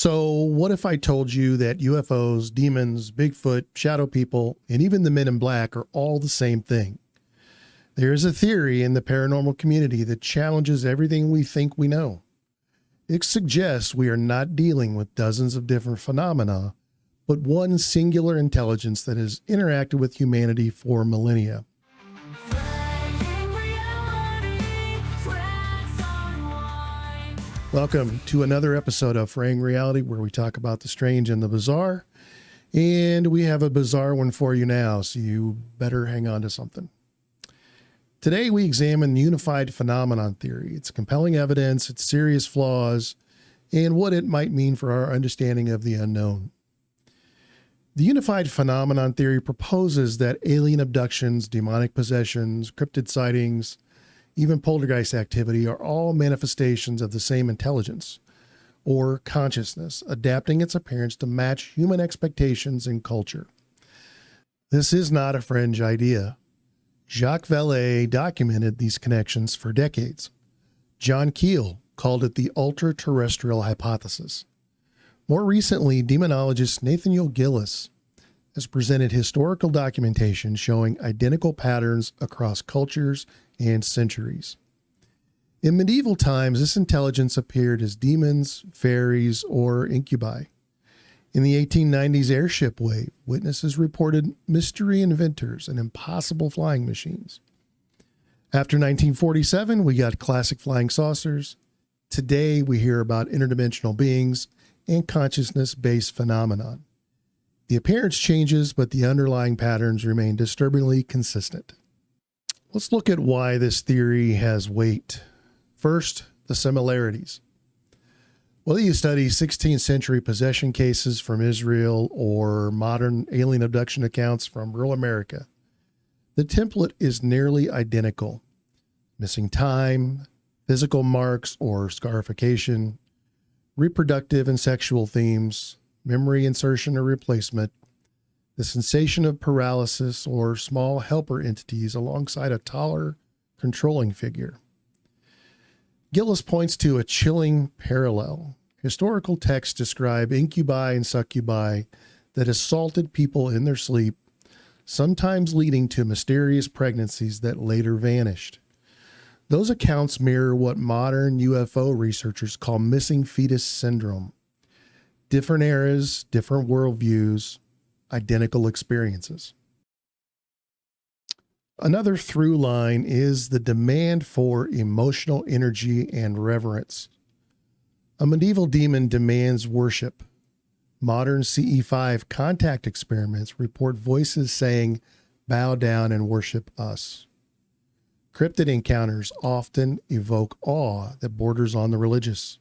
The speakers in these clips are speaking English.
So, what if I told you that UFOs, demons, Bigfoot, shadow people, and even the men in black are all the same thing? There is a theory in the paranormal community that challenges everything we think we know. It suggests we are not dealing with dozens of different phenomena, but one singular intelligence that has interacted with humanity for millennia. Welcome to another episode of Fraying Reality, where we talk about the strange and the bizarre. And we have a bizarre one for you now, so you better hang on to something. Today, we examine the unified phenomenon theory, its compelling evidence, its serious flaws, and what it might mean for our understanding of the unknown. The unified phenomenon theory proposes that alien abductions, demonic possessions, cryptid sightings, even poltergeist activity are all manifestations of the same intelligence or consciousness, adapting its appearance to match human expectations and culture. This is not a fringe idea. Jacques Vallée documented these connections for decades. John Keel called it the ultra-terrestrial hypothesis. More recently, demonologist Nathaniel Gillis has presented historical documentation showing identical patterns across cultures and centuries. In medieval times, this intelligence appeared as demons, fairies, or incubi. In the 1890s airship wave, witnesses reported mystery inventors and impossible flying machines. After 1947, we got classic flying saucers. Today, we hear about interdimensional beings and consciousness-based phenomenon. The appearance changes, but the underlying patterns remain disturbingly consistent. Let's look at why this theory has weight. First, the similarities. Whether you study 16th century possession cases from Israel or modern alien abduction accounts from rural America, the template is nearly identical. Missing time, physical marks or scarification, reproductive and sexual themes, memory insertion or replacement, the sensation of paralysis or small helper entities alongside a taller, controlling figure. Gillis points to a chilling parallel. Historical texts describe incubi and succubi that assaulted people in their sleep, sometimes leading to mysterious pregnancies that later vanished. Those accounts mirror what modern UFO researchers call missing fetus syndrome. Different eras, different worldviews, identical experiences. Another through line is the demand for emotional energy and reverence. A medieval demon demands worship. Modern CE5 contact experiments report voices saying, "Bow down and worship us." Cryptid encounters often evoke awe that borders on the religious.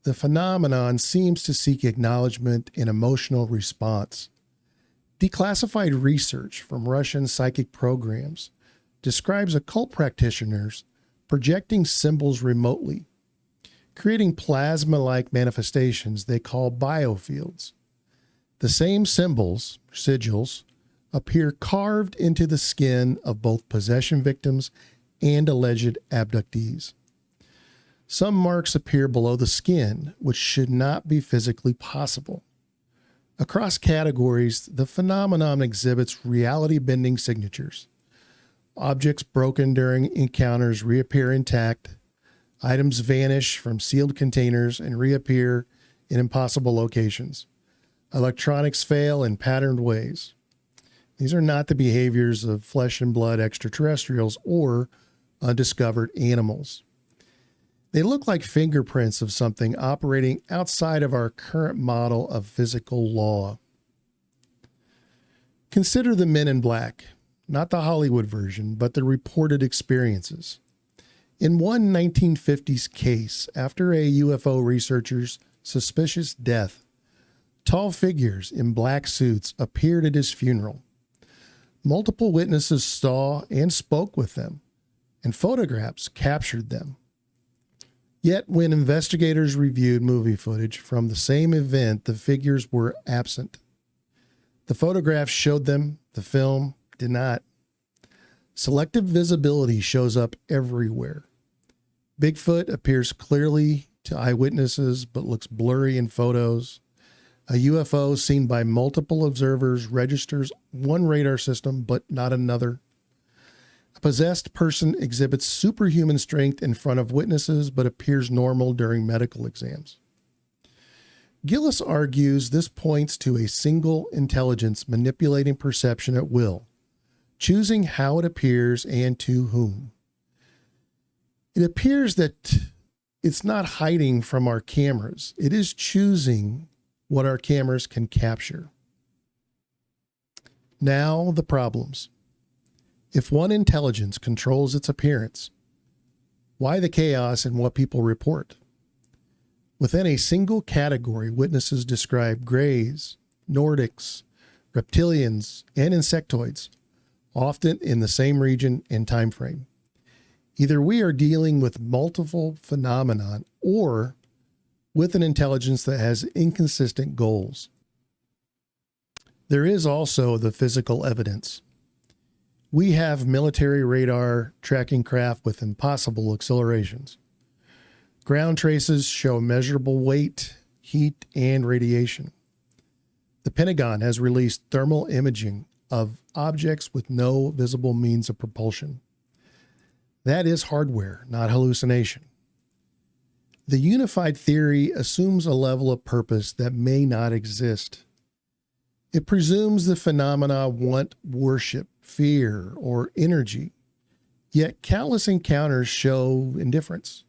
The phenomenon seems to seek acknowledgement and emotional response. Declassified research from Russian psychic programs describes occult practitioners projecting symbols remotely, creating plasma-like manifestations they call biofields. The same symbols, sigils, appear carved into the skin of both possession victims and alleged abductees. Some marks appear below the skin, which should not be physically possible. Across categories, the phenomenon exhibits reality-bending signatures. Objects broken during encounters reappear intact. Items vanish from sealed containers and reappear in impossible locations. Electronics fail in patterned ways. These are not the behaviors of flesh and blood extraterrestrials or undiscovered animals. They look like fingerprints of something operating outside of our current model of physical law. Consider the Men in Black, not the Hollywood version, but the reported experiences. In one 1950s case, after a UFO researcher's suspicious death, tall figures in black suits appeared at his funeral. Multiple witnesses saw and spoke with them, and photographs captured them. Yet, when investigators reviewed movie footage from the same event, the figures were absent. The photographs showed them, the film did not. Selective visibility shows up everywhere. Bigfoot appears clearly to eyewitnesses but looks blurry in photos. A UFO seen by multiple observers registers one radar system but not another. A possessed person exhibits superhuman strength in front of witnesses but appears normal during medical exams. Gillis argues this points to a single intelligence manipulating perception at will, choosing how it appears and to whom. It appears that it's not hiding from our cameras. It is choosing what our cameras can capture. Now the problems. If one intelligence controls its appearance, why the chaos in what people report? Within a single category, witnesses describe Greys, Nordics, reptilians, and insectoids, often in the same region and time frame. Either we are dealing with multiple phenomenon or with an intelligence that has inconsistent goals. There is also the physical evidence. We have military radar tracking craft with impossible accelerations. Ground traces show measurable weight, heat, and radiation. The Pentagon has released thermal imaging of objects with no visible means of propulsion. That is hardware, not hallucination. The unified theory assumes a level of purpose that may not exist. It presumes the phenomena want worship, fear, or energy, yet countless encounters show indifference.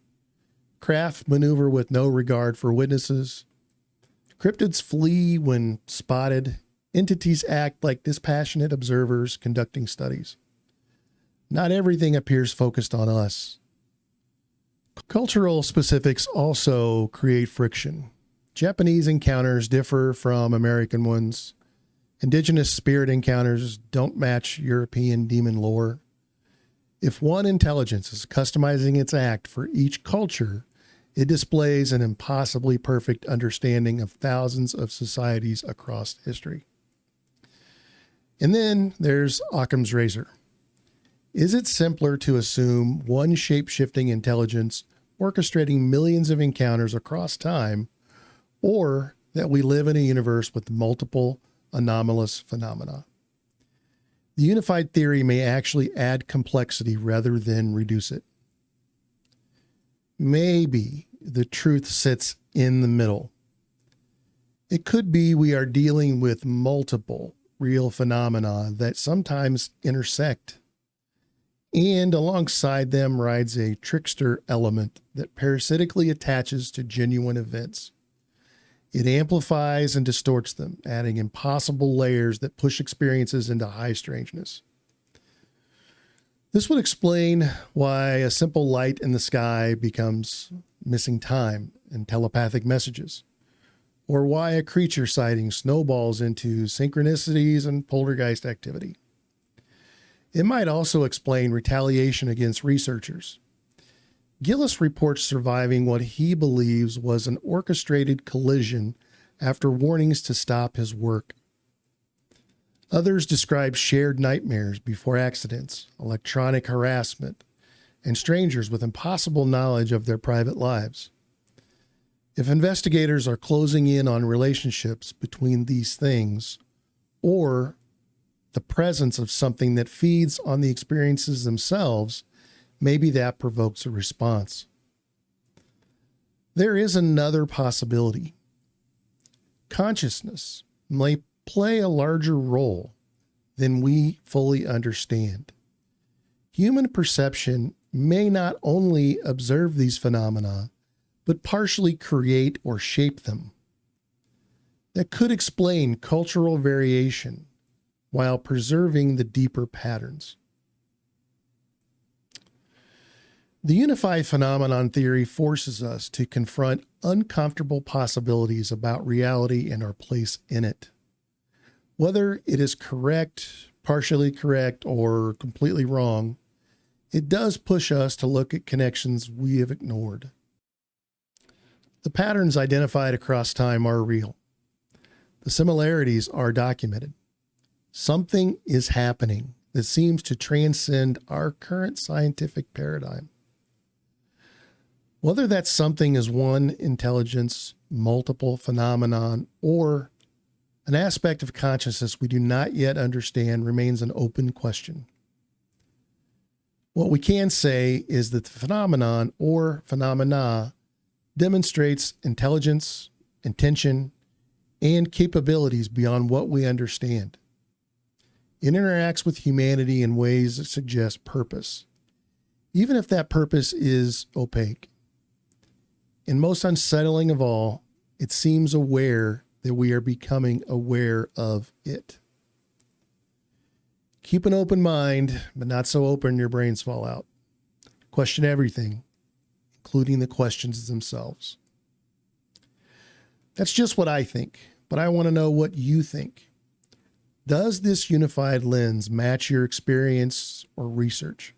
Craft maneuver with no regard for witnesses. Cryptids flee when spotted. Entities act like dispassionate observers conducting studies. Not everything appears focused on us. Cultural specifics also create friction. Japanese encounters differ from American ones. Indigenous spirit encounters don't match European demon lore. If one intelligence is customizing its act for each culture, it displays an impossibly perfect understanding of thousands of societies across history. And then there's Occam's razor. Is it simpler to assume one shape-shifting intelligence orchestrating millions of encounters across time, or that we live in a universe with multiple anomalous phenomena? The unified theory may actually add complexity rather than reduce it. Maybe the truth sits in the middle. It could be we are dealing with multiple real phenomena that sometimes intersect, and alongside them rides a trickster element that parasitically attaches to genuine events. It amplifies and distorts them, adding impossible layers that push experiences into high strangeness. This would explain why a simple light in the sky becomes missing time and telepathic messages, or why a creature sighting snowballs into synchronicities and poltergeist activity. It might also explain retaliation against researchers. Gillis reports surviving what he believes was an orchestrated collision after warnings to stop his work. Others describe shared nightmares before accidents, electronic harassment, and strangers with impossible knowledge of their private lives. If investigators are closing in on relationships between these things, or the presence of something that feeds on the experiences themselves, maybe that provokes a response. There is another possibility. Consciousness may play a larger role than we fully understand. Human perception may not only observe these phenomena, but partially create or shape them. That could explain cultural variation while preserving the deeper patterns. The unified phenomenon theory forces us to confront uncomfortable possibilities about reality and our place in it. Whether it is correct, partially correct, or completely wrong, it does push us to look at connections we have ignored. The patterns identified across time are real. The similarities are documented. Something is happening that seems to transcend our current scientific paradigm. Whether that something is one intelligence, multiple phenomenon, or an aspect of consciousness we do not yet understand remains an open question. What we can say is that the phenomenon or phenomena demonstrates intelligence, intention, and capabilities beyond what we understand. It interacts with humanity in ways that suggest purpose, even if that purpose is opaque. And most unsettling of all, it seems aware that we are becoming aware of it. Keep an open mind, but not so open your brains fall out. Question everything, including the questions themselves. That's just what I think, but I want to know what you think. Does this unified lens match your experience or research?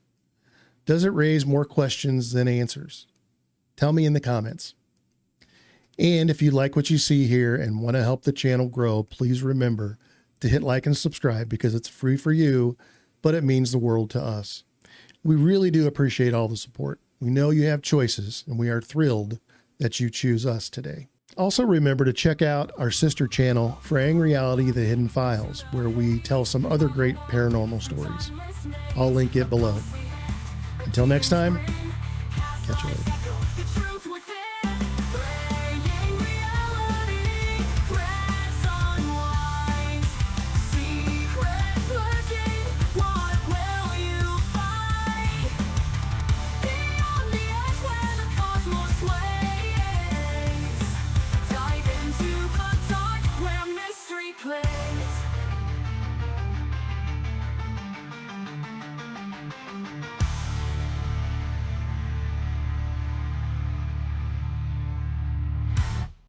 Does it raise more questions than answers? Tell me in the comments. And if you like what you see here and want to help the channel grow, please remember to hit like and subscribe because it's free for you, but it means the world to us. We really do appreciate all the support. We know you have choices, and we are thrilled that you choose us today. Also remember to check out our sister channel, Fraying Reality, The Hidden Files, where we tell some other great paranormal stories. I'll link it below. Until next time, catch you later.